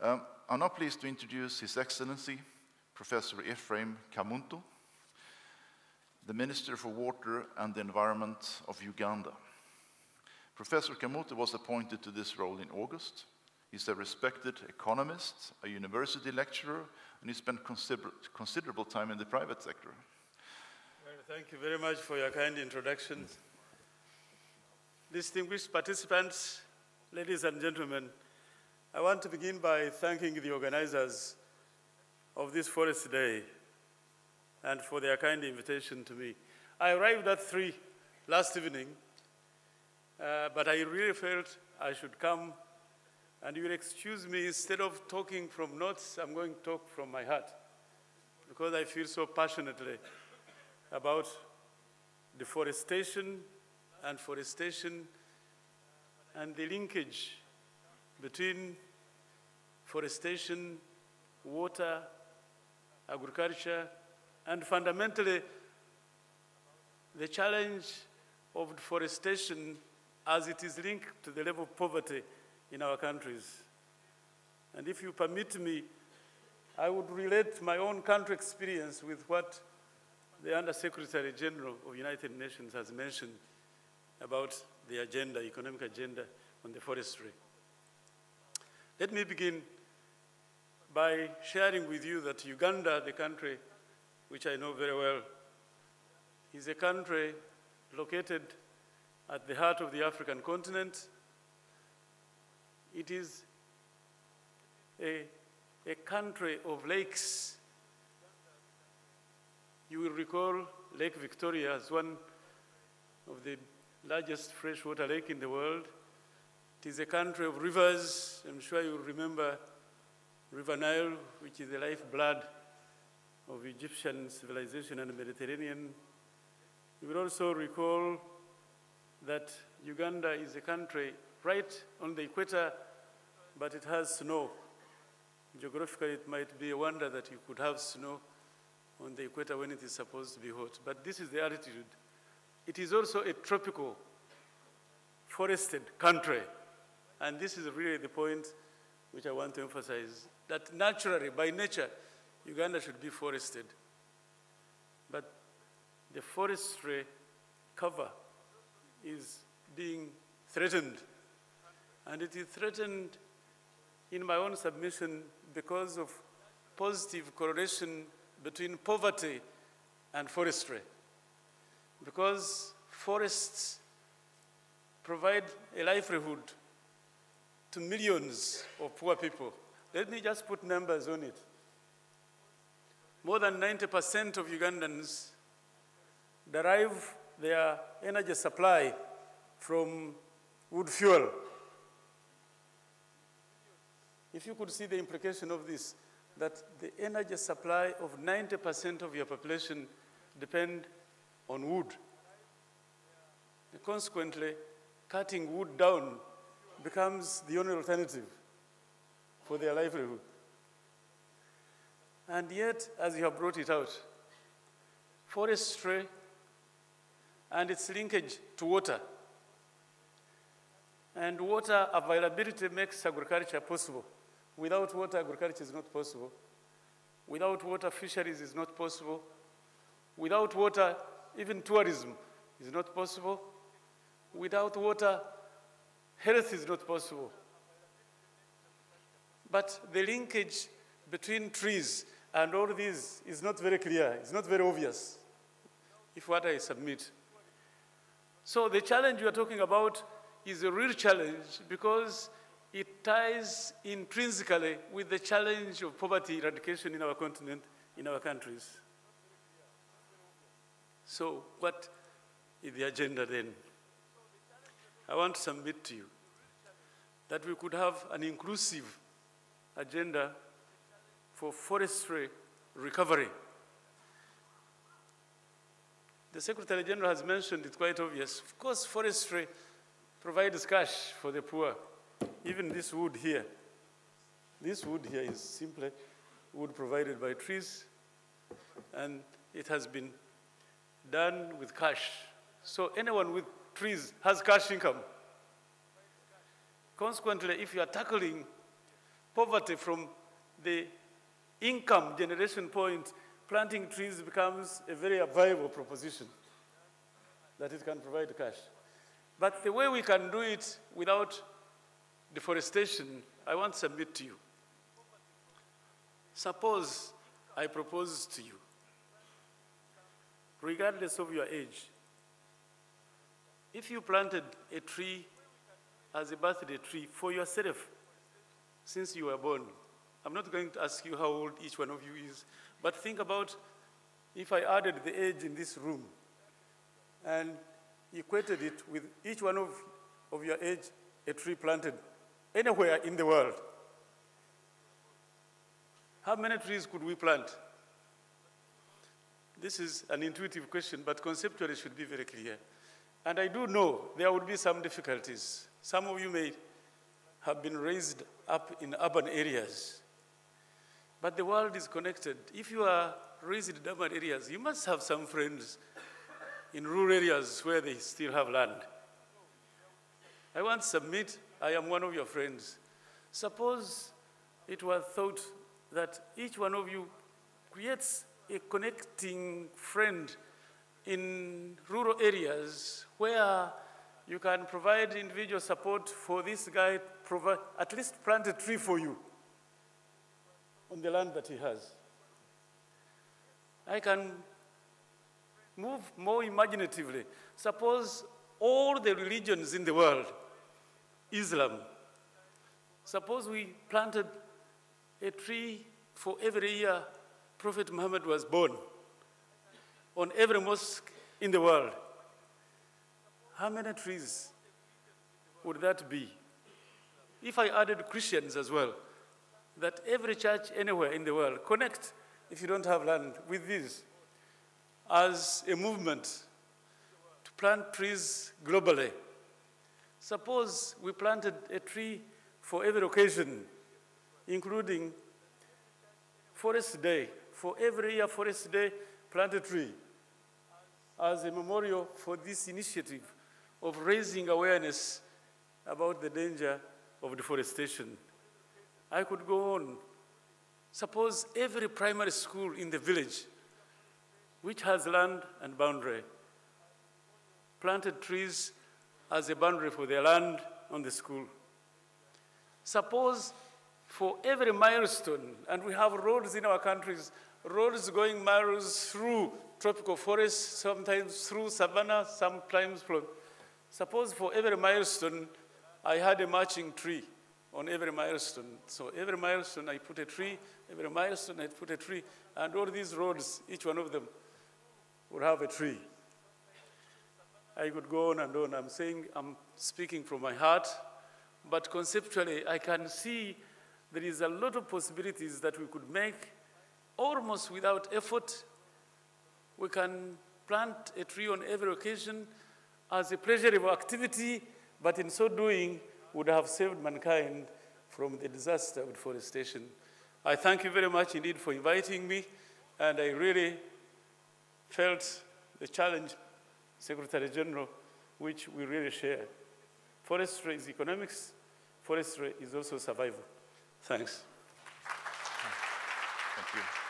I'm now pleased to introduce His Excellency, Professor Ephraim Kamuntu, the Minister for Water and the Environment of Uganda. Professor Kamuntu was appointed to this role in August. He's a respected economist, a university lecturer, and he spent considerable time in the private sector. Well, thank you very much for your kind introduction. Distinguished participants, ladies and gentlemen, I want to begin by thanking the organizers of this Forest Day and for their kind invitation to me. I arrived at 3 last evening, but I really felt I should come, and you will excuse me, instead of talking from notes, I'm going to talk from my heart, because I feel so passionately about deforestation and forestation and the linkage between forestation, water, agriculture, and fundamentally the challenge of deforestation as it is linked to the level of poverty in our countries. And if you permit me, I would relate my own country experience with what the Under-Secretary General of United Nations has mentioned about the agenda, economic agenda on the forestry. Let me begin by sharing with you that Uganda, the country which I know very well, is a country located at the heart of the African continent. It is a country of lakes. You will recall Lake Victoria as one of the largest freshwater lake in the world. It is a country of rivers. I'm sure you remember River Nile, which is the lifeblood of Egyptian civilization and the Mediterranean. You will also recall that Uganda is a country right on the equator, but it has snow. Geographically, it might be a wonder that you could have snow on the equator when it is supposed to be hot, but this is the altitude. It is also a tropical, forested country, and this is really the point which I want to emphasize, that naturally, by nature, Uganda should be forested. But the forestry cover is being threatened. And it is threatened, in my own submission, because of positive correlation between poverty and forestry. Because forests provide a livelihood to millions of poor people. Let me just put numbers on it. More than 90% of Ugandans derive their energy supply from wood fuel. If you could see the implication of this, that the energy supply of 90% of your population depend on wood. And consequently, cutting wood down becomes the only alternative for their livelihood. And yet, as you have brought it out, forestry and its linkage to water, and water availability makes agriculture possible. Without water, agriculture is not possible. Without water, fisheries is not possible. Without water, even tourism is not possible. Without water, health is not possible. But the linkage between trees and all these is not very clear. It's not very obvious, if what I submit. So the challenge we are talking about is a real challenge because it ties intrinsically with the challenge of poverty eradication in our continent, in our countries. So what is the agenda then? I want to submit to you that we could have an inclusive agenda for forestry recovery. The Secretary General has mentioned it quite obvious. Of course, forestry provides cash for the poor. Even this wood here is simply wood provided by trees, and it has been done with cash. So anyone with trees has cash income. Consequently, if you are tackling poverty from the income generation point, planting trees becomes a very viable proposition that it can provide cash. But the way we can do it without deforestation, I want to submit to you. Suppose I propose to you, regardless of your age, if you planted a tree as a birthday tree for yourself since you were born, I'm not going to ask you how old each one of you is, but think about if I added the age in this room and equated it with each one of your age, a tree planted anywhere in the world. How many trees could we plant? This is an intuitive question, but conceptually it should be very clear. And I do know there would be some difficulties. Some of you may have been raised up in urban areas, but the world is connected. If you are raised in urban areas, you must have some friends in rural areas where they still have land. I want to submit, I am one of your friends. Suppose it was thought that each one of you creates a connecting friend in rural areas where you can provide individual support for this guy, at least plant a tree for you on the land that he has. I can move more imaginatively. Suppose all the religions in the world, Islam, suppose we planted a tree for every year Prophet Muhammad was born on every mosque in the world. How many trees would that be? If I added Christians as well, that every church anywhere in the world connect, if you don't have land, with this as a movement to plant trees globally. Suppose we planted a tree for every occasion, including Forest Day. For every year, Forest Day, plant a tree as a memorial for this initiative of raising awareness about the danger of deforestation. I could go on. Suppose every primary school in the village, which has land and boundary, planted trees as a boundary for their land on the school. Suppose for every milestone, and we have roads in our countries, roads going miles through tropical forests, sometimes through savanna, sometimes from. Suppose for every milestone, I had a matching tree on every milestone. So every milestone I put a tree, every milestone I put a tree, and all these roads, each one of them would have a tree. I could go on and on. I'm speaking from my heart, but conceptually I can see there is a lot of possibilities that we could make almost without effort. We can plant a tree on every occasion as a pleasurable activity, but in so doing would have saved mankind from the disaster of deforestation. I thank you very much indeed for inviting me, and I really felt the challenge, Secretary General, which we really share. Forestry is economics. Forestry is also survival. Thanks. Thank you.